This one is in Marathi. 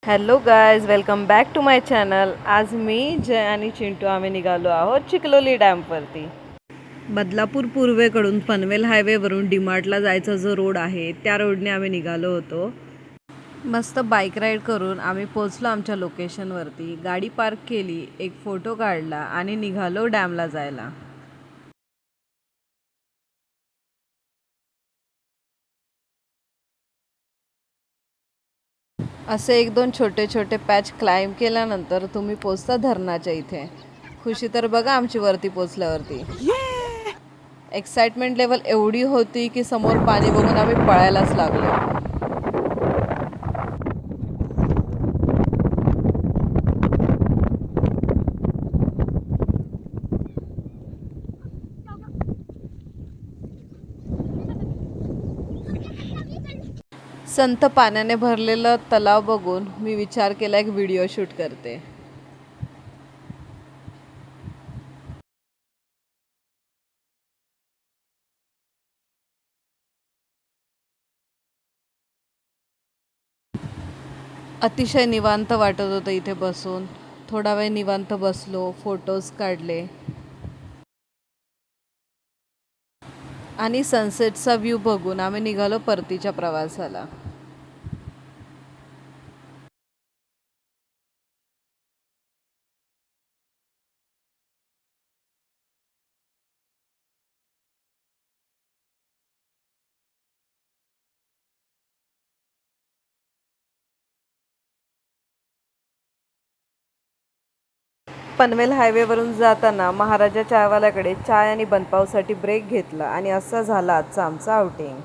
Hello guys, welcome back to my channel. आज मी जय आणि चिंटू आम्ही निघालो आहोत चिखलोली डॅमवरती. बदलापूर पूर्वेकडून पनवेल हायवेवरून डीमार्टला जायचा जो रोड आहे त्या रोडने आम्ही निघालो होतो. मस्त बाईक राईड करून आम्ही पोचलो आमच्या लोकेशनवरती. गाडी पार्क केली, एक फोटो काढला आणि निघालो डॅमला जायला. असे एक दोन छोटे छोटे पॅच क्लाइंब केल्यानंतर तुम्ही पोचता धरणाच्या इथे. खुशी तर बघा आमची वरती पोचल्यावरती. एक्साइटमेंट लेवल एवढी होती की समोर पाणी बघून आम्ही पळायलाच लागलो. संत पाण्याने भरलेलं तलाव बघून मी विचार केला एक व्हिडिओ शूट करते. अतिशय निवांत वाटत होतं इथे बसून. थोडा वेळ निवांत बसलो, फोटोज काढले आणि सनसेटचा व्ह्यू बघून आम्ही निघालो परतीच्या प्रवासाला. पनवेल हायवेवरून जाताना महाराजा चायवाल्याकडे चाय आणि बनपावसाठी ब्रेक घेतला आणि असा झाला आजचा आमचा आउटिंग.